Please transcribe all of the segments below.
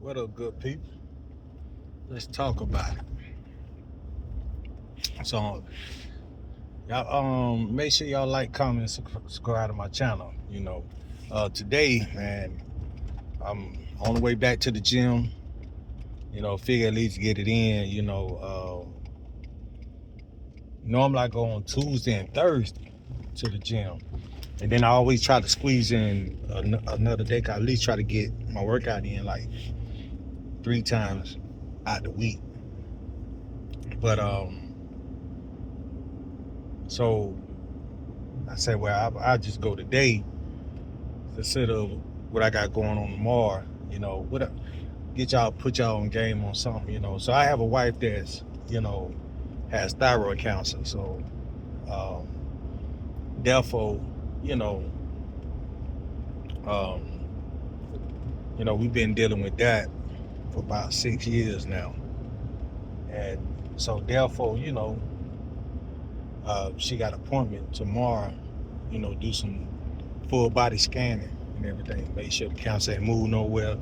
What up, good people? Let's talk about it. So, y'all, make sure y'all like, comment, and subscribe to my channel. Today, man, I'm on the way back to the gym. Figure at least get it in. Normally I go on Tuesday and Thursday to the gym, and then I always try to squeeze in another day. 'Cause I at least try to get my workout in like 3 times out the week. But so I said, well, I just go today instead of what I got going on tomorrow. What get y'all put y'all on game on something. So I have a wife that's has thyroid cancer. So um, therefore, you know, um, we've been dealing with that for about 6 years now, and so therefore, she got an appointment tomorrow. Do some full body scanning and everything. Make sure the cancer ain't move nowhere.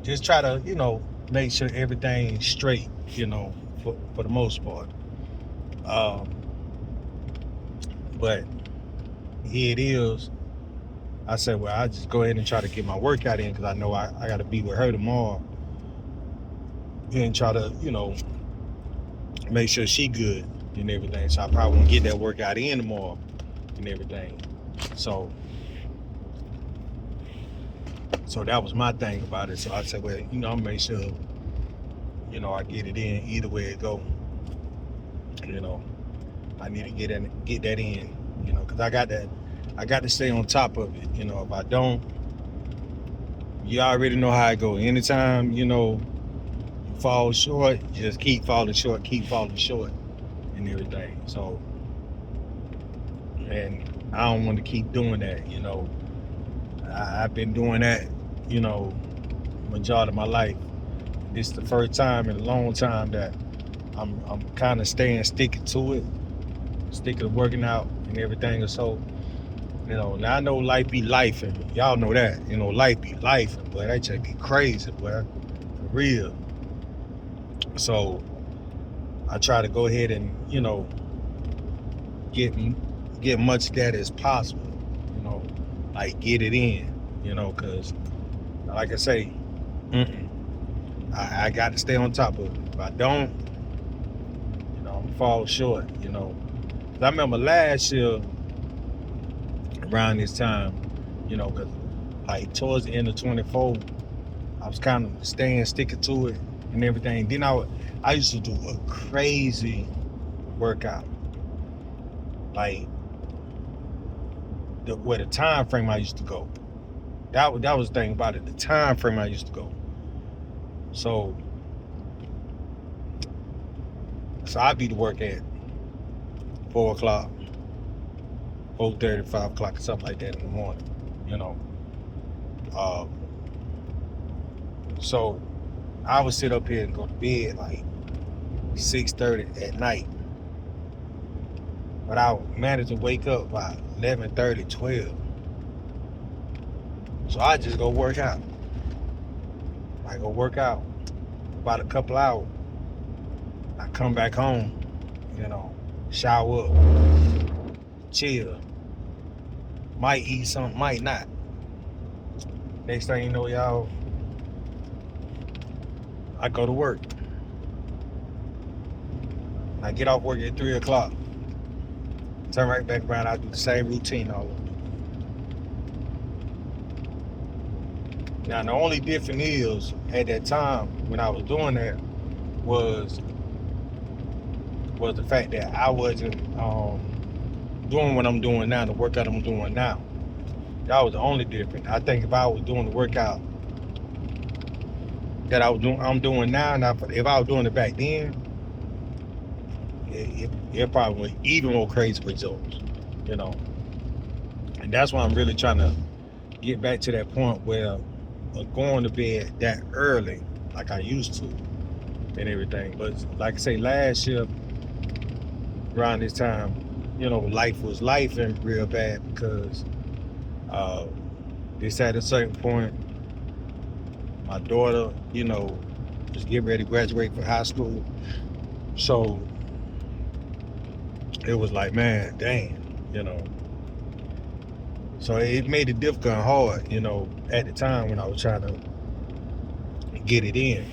Just try to, make sure everything's straight, for the most part. Um, but here it is. I said, well, I'll just go ahead and try to get my workout in because I know I got to be with her tomorrow and try to, make sure she good and everything. So I probably won't get that workout in tomorrow and everything. So that was my thing about it. So I said, well, I'll make sure, I get it in either way it go. I need to get that in, because I got to stay on top of it. If I don't, you already know how I go. Anytime, you fall short, just keep falling short, and everything. So, and I don't want to keep doing that, I've been doing that, majority of my life. This is the first time in a long time that I'm kind of sticking to it, sticking to working out and everything. And so, now I know life be life, and y'all know that, life be life, but that just be crazy, boy, for real. So I try to go ahead and, get much of that as possible, like get it in, because like I say, I got to stay on top of it. If I don't, I'm fall short, 'Cause I remember last year around this time, because like towards the end of 24, I was kind of sticking to it and everything. Then I used to do a crazy workout, like where the time frame I used to go. That was the thing about it. The time frame I used to go. So I'd be to work at 4 o'clock, 4:30, 5 o'clock, something like that in the morning. Uh, so I would sit up here and go to bed like 6:30 at night, but I would manage to wake up by 11:30, 12. So I just go work out. I go work out about a couple hours. I come back home, shower up, chill. Might eat something, might not. Next thing you know, y'all, I go to work. I get off work at 3 o'clock. Turn right back around. I do the same routine all over. Now, the only difference is, at that time, when I was doing that, was the fact that I wasn't doing what I'm doing now, the workout I'm doing now. That was the only difference. I think if I was doing the workout that I'm doing now, and if I was doing it back then, it probably was even more crazy results, And that's why I'm really trying to get back to that point where going to bed that early, like I used to, and everything. But like I say, last year around this time, life was life and real bad because this at a certain point, My daughter, was getting ready to graduate from high school. So it was like, man, dang. So it made it difficult and hard, at the time when I was trying to get it in.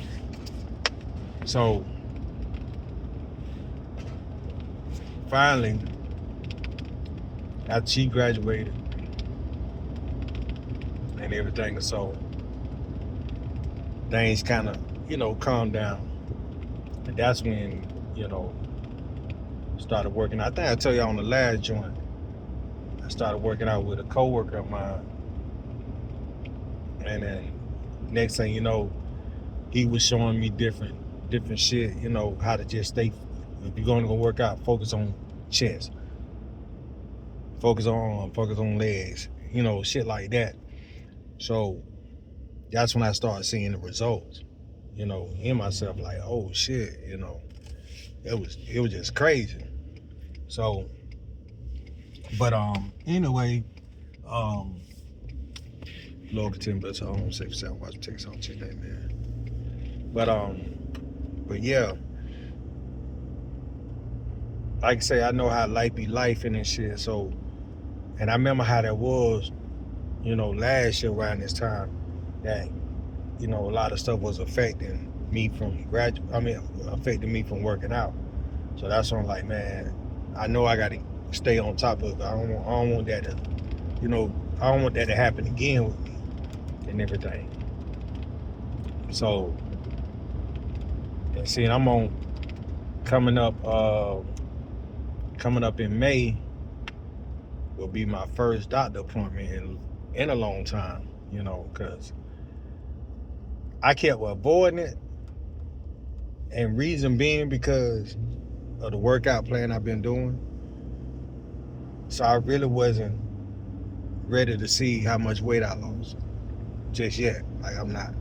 So finally, after she graduated and everything, so things kind of, calmed down. And that's when, started working. I think I tell you on the last joint, I started working out with a coworker of mine. And then next thing you know, he was showing me different shit, how to just stay. If you're going to go work out, focus on chest, focus on arm, focus on legs, shit like that. So that's when I started seeing the results, in myself, like, oh shit, it was just crazy. So, but anyway, Lord continue bless our home, safe, sound, watch, protect, sound, check that, man. But yeah, like I say, I know how life be life and shit. So, and I remember how that was, last year around this time, that a lot of stuff was affecting me from affecting me from working out. So that's when I'm like, man, I know I got to stay on top of it. I don't want that to, I don't want that to happen again with me and everything. So, and see, I'm coming up in May will be my first doctor appointment in a long time, because I kept avoiding it, and reason being because of the workout plan I've been doing. So I really wasn't ready to see how much weight I lost just yet. Like, I'm not,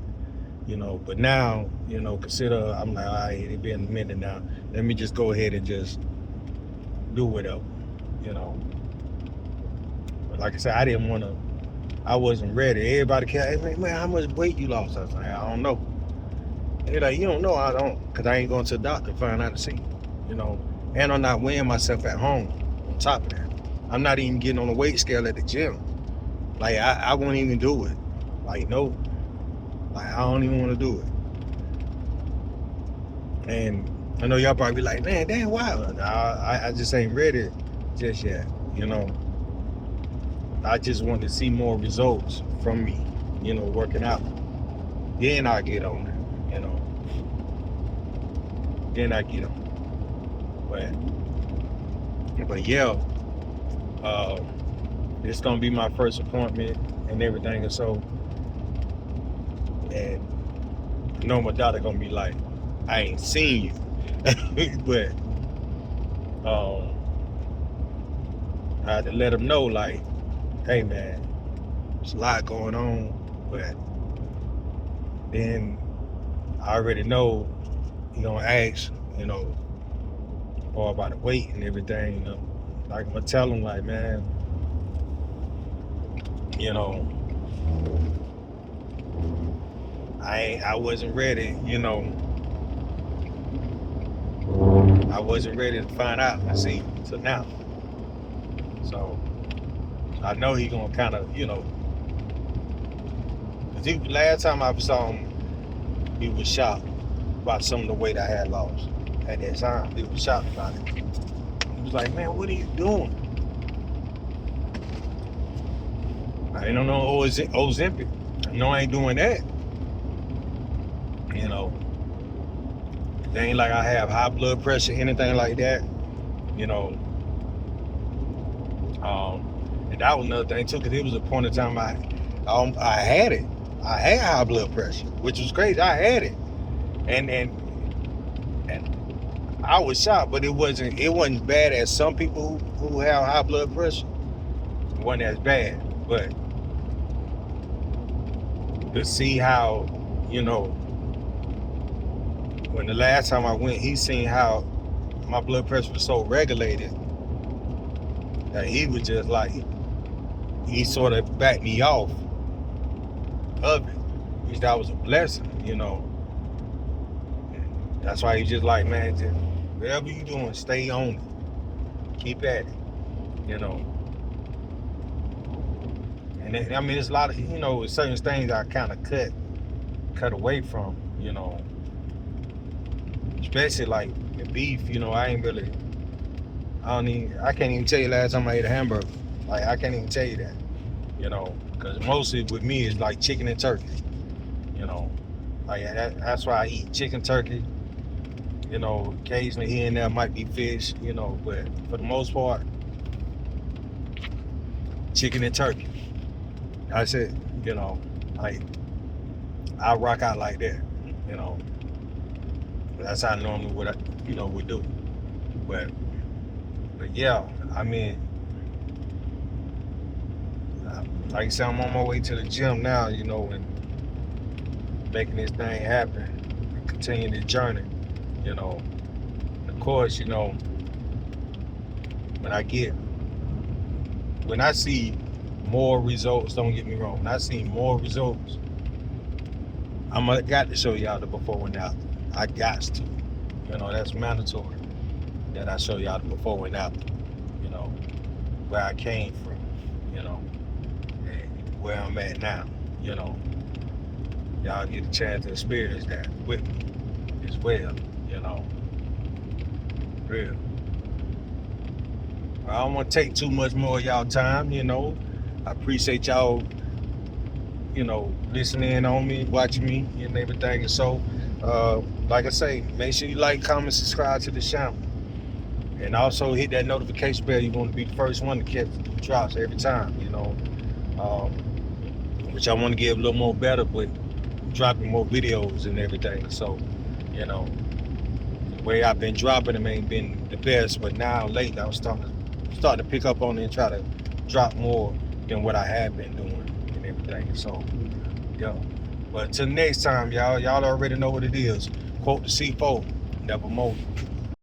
but now, consider, I'm like, all right, it's been a minute now. Let me just go ahead and just do whatever, But like I said, I wasn't ready. Everybody kept, hey, man, how much weight you lost? I was like, I don't know. They're like, you don't know? I don't, because I ain't going to the doctor to find out to see, And I'm not weighing myself at home on top of that. I'm not even getting on the weight scale at the gym. Like, I won't even do it. Like, no. Like, I don't even want to do it. And I know y'all probably be like, man, damn, why? I just ain't ready just yet, I just want to see more results from me, working out. Then I get on it, Then I get on it. But yeah, it's gonna be my first appointment and everything, and so, and my doctor gonna be like, I ain't seen you, but I had to let him know, like, hey man, there's a lot going on, but then I already know he gonna ask, all about the weight and everything, Like, I'm gonna tell him, like, man, I wasn't ready, I wasn't ready to find out and see till now. So I know he gonna kind of, cause last time I saw him, he was shocked about some of the weight I had lost at that time. He was shocked about it. He was like, man, what are you doing? I ain't no Ozempic. I ain't doing that. It ain't like I have high blood pressure, anything like that. And that was another thing too, because it was a point in time I had it. I had high blood pressure, which was crazy. I had it, and I was shocked, but it wasn't bad as some people who have high blood pressure. It wasn't as bad, but to see how, when the last time I went, he seen how my blood pressure was so regulated that he was just like, he sort of backed me off of it. that was a blessing, you know. That's why he's just like, man, just whatever you doing, stay on it. Keep at it, you know. And I mean, there's a lot of, you know, certain things I kind of cut away from, you know. Especially like the beef, you know, I can't even tell you last time I ate a hamburger. Like, I can't even tell you that, you know, because mostly with me it's like chicken and turkey, you know. Like, that's why I eat chicken, turkey, you know, occasionally here and there might be fish, you know, but for the most part, chicken and turkey. That's it, you know. Like, I rock out like that, you know. That's how normally we do. But yeah, I mean, like I said, I'm on my way to the gym now, you know, and making this thing happen, and continuing the journey, you know. And of course, you know, when I see more results, don't get me wrong, when I see more results, got to show y'all the before and after. I got to, you know, that's mandatory that I show y'all the before and after, you know, where I came from, you know, and where I'm at now, you know. Y'all get a chance to experience that with me as well, you know. Real. I don't want to take too much more of y'all time, you know. I appreciate y'all, you know, listening on me, watching me, and everything. And so, like I say, make sure you like, comment, subscribe to the channel. And also hit that notification bell. You want to be the first one to catch the drops every time, you know. Which I want to get a little more better with dropping more videos and everything. So, you know, the way I've been dropping them ain't been the best, but now lately I'm starting to pick up on it and try to drop more than what I have been doing and everything. So, yeah. But until next time, y'all already know what it is. Quote the C4, never more.